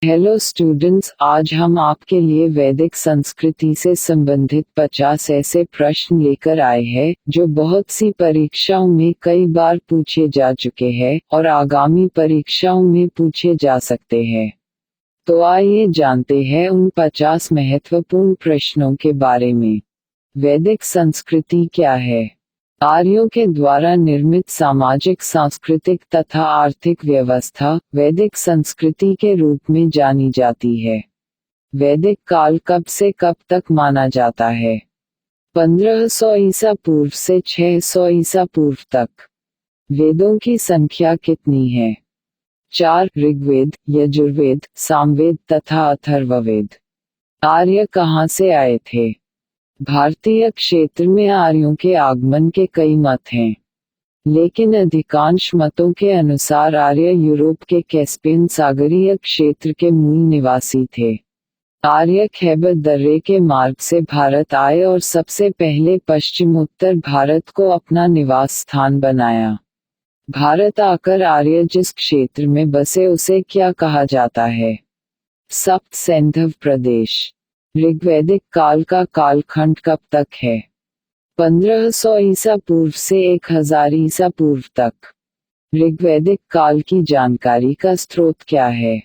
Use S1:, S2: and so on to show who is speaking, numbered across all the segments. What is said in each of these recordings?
S1: Hello students, आज हम आपके लिए वैदिक संस्कृति से संबंधित 50 ऐसे प्रश्न लेकर आए हैं जो बहुत सी परीक्षाओं में कई बार पूछे जा चुके हैं और आगामी परीक्षाओं में पूछे जा सकते हैं। तो आइए जानते हैं उन 50 महत्वपूर्ण प्रश्नों के बारे में। वैदिक संस्कृति क्या है? आर्यों के द्वारा निर्मित सामाजिक, सांस्कृतिक तथा आर्थिक व्यवस्था वैदिक संस्कृति के रूप में जानी जाती है। वैदिक काल कब से कब तक माना जाता है? 1500 ईसा पूर्व से 600 ईसा पूर्व तक। वेदों की संख्या कितनी है? 4 ऋग्वेद, यजुर्वेद, सामवेद तथा अथर्ववेद। आर्य कहाँ से आए थे? भारतीय क्षेत्र में आर्यों के आगमन के कई मत हैं, लेकिन अधिकांश मतों के अनुसार आर्य यूरोप के कैस्पियन सागरीय क्षेत्र के मूल निवासी थे। आर्य खैबर दर्रे के मार्ग से भारत आए और सबसे पहले पश्चिमोत्तर भारत को अपना निवास स्थान बनाया। भारत आकर आर्य जिस क्षेत्र में बसे उसे क्या कहा जाता है? सप्त सैंधव प्रदेश। ऋग्वैदिक काल का कालखंड कब तक है? 1500 ईसा पूर्व से 1000 ईसा पूर्व तक। ऋग्वैदिक काल की जानकारी का स्रोत क्या है?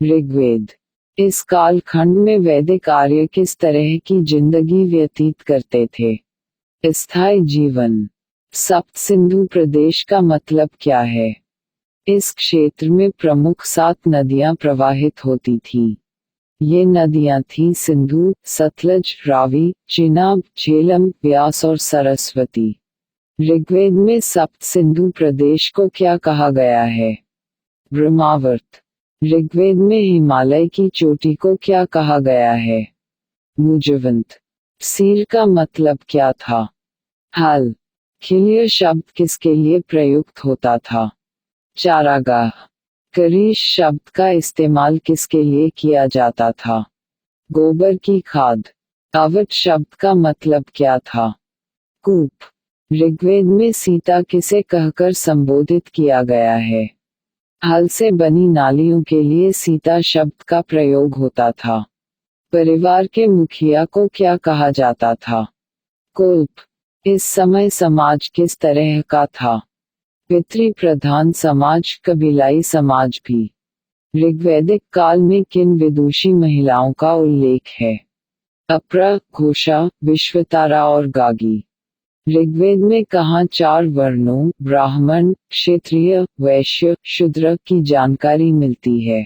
S1: ऋग्वेद। इस कालखंड में वैदिक आर्य किस तरह की जिंदगी व्यतीत करते थे? स्थायी जीवन। सप्त सिंधु प्रदेश का मतलब क्या है? इस क्षेत्र में प्रमुख 7 नदियां प्रवाहित होती थीं। ये नदियां थीं सिंधु, सतलज, रावी, चिनाब, झेलम, व्यास और सरस्वती। ऋग्वेद में सप्त सिंधु प्रदेश को क्या कहा गया है? ब्रह्मावर्त। ऋग्वेद में हिमालय की चोटी को क्या कहा गया है? मुजवंत। सीर का मतलब क्या था? हल। खिल्य शब्द किसके लिए प्रयुक्त होता था? चारागाह। करीश शब्द का इस्तेमाल किसके लिए किया जाता था? गोबर की खाद। अवट शब्द का मतलब क्या था? कूप। ऋग्वेद में सीता किसे कहकर संबोधित किया गया है? हल से बनी नालियों के लिए सीता शब्द का प्रयोग होता था। परिवार के मुखिया को क्या कहा जाता था? कोल्प। इस समय समाज किस तरह का था? पितृ प्रधान समाज, कबीलाई समाज भी। ऋग्वैदिक काल में किन विदुषी महिलाओं का उल्लेख है? अप्रा, घोषा, विश्वतारा और गागी। ऋग्वेद में कहाँ 4 वर्णों ब्राह्मण, क्षत्रिय, वैश्य, शूद्र की जानकारी मिलती है?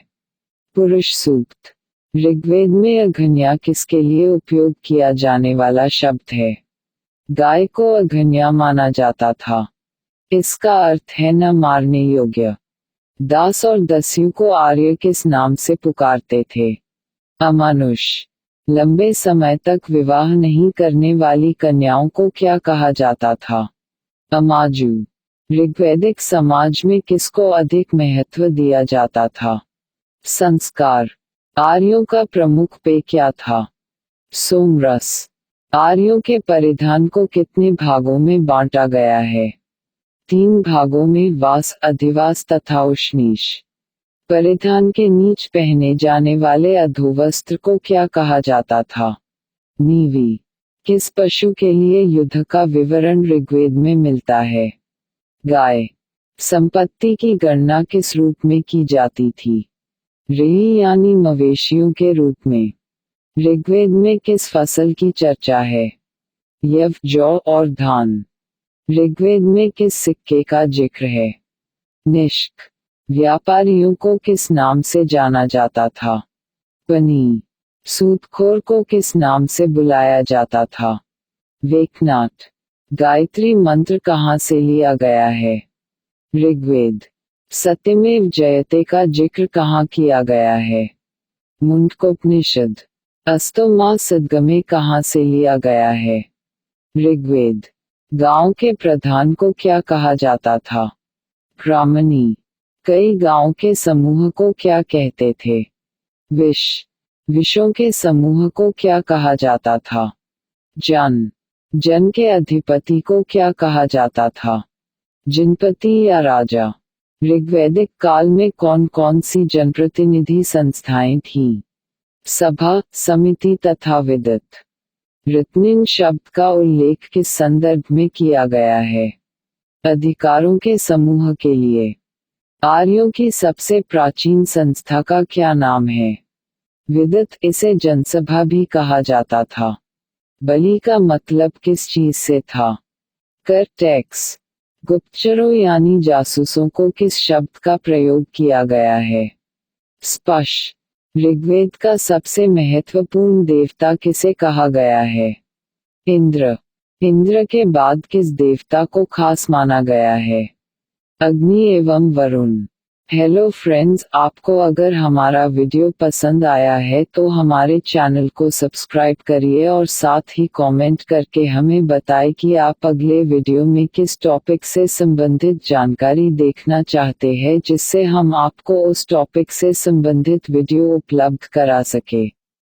S1: पुरुष सूक्त। ऋग्वेद में अघन्या किसके लिए उपयोग किया जाने वाला शब्द है? गाय को अघन्या माना जाता था। इसका अर्थ है न मारने योग्य। दास और दस्यु को आर्य किस नाम से पुकारते थे? अमानुष। लंबे समय तक विवाह नहीं करने वाली कन्याओं को क्या कहा जाता था? अमाजु। ऋग्वैदिक समाज में किसको अधिक महत्व दिया जाता था? संस्कार। आर्यों का प्रमुख पेय क्या था? सोमरस। आर्यों के परिधान को कितने भागों में बांटा गया है? 3 भागों में, वास, अधिवास तथा उष्णीष। परिधान के नीच पहने जाने वाले अधोवस्त्र को क्या कहा जाता था? नीवी। किस पशु के लिए युद्ध का विवरण ऋग्वेद में मिलता है? गाय। संपत्ति की गणना किस रूप में की जाती थी? रेही यानी मवेशियों के रूप में। ऋग्वेद में किस फसल की चर्चा है? यव, जौ और धान। ऋग्वेद में किस सिक्के का जिक्र है? निष्क। व्यापारियों को किस नाम से जाना जाता था? पनी। सूदखोर को किस नाम से बुलाया जाता था? वेकनाथ। गायत्री मंत्र कहाँ से लिया गया है? ऋग्वेद। सत्यमेव जयते का जिक्र कहाँ किया गया है? मुंडकोपनिषद। अस्तोमा सद्गमे कहाँ से लिया गया है? ऋग्वेद। गांव के प्रधान को क्या कहा जाता था? ब्राह्मणी। कई गांव के समूह को क्या कहते थे? विष। विषों के समूह को क्या कहा जाता था? जन। जन के अधिपति को क्या कहा जाता था? जिनपति या राजा। ऋग्वैदिक काल में कौन कौन सी जनप्रतिनिधि संस्थाएं थीं? सभा, समिति तथा विदित। ऋत्विन शब्द का उल्लेख किस संदर्भ में किया गया है? अधिकारों के समूह के लिए। आर्यों की सबसे प्राचीन संस्था का क्या नाम है? विदित, इसे जनसभा भी कहा जाता था। बलि का मतलब किस चीज से था? कर, टैक्स। गुप्तचरों यानी जासूसों को किस शब्द का प्रयोग किया गया है? स्पश। ऋग्वेद का सबसे महत्वपूर्ण देवता किसे कहा गया है? इंद्र। इंद्र के बाद किस देवता को खास माना गया है? अग्नि एवं वरुण। हेलो फ्रेंड्स, आपको अगर हमारा वीडियो पसंद आया है तो हमारे चैनल को सब्सक्राइब करिए और साथ ही कमेंट करके हमें बताएं कि आप अगले वीडियो में किस टॉपिक से संबंधित जानकारी देखना चाहते हैं, जिससे हम आपको उस टॉपिक से संबंधित वीडियो उपलब्ध करा सके।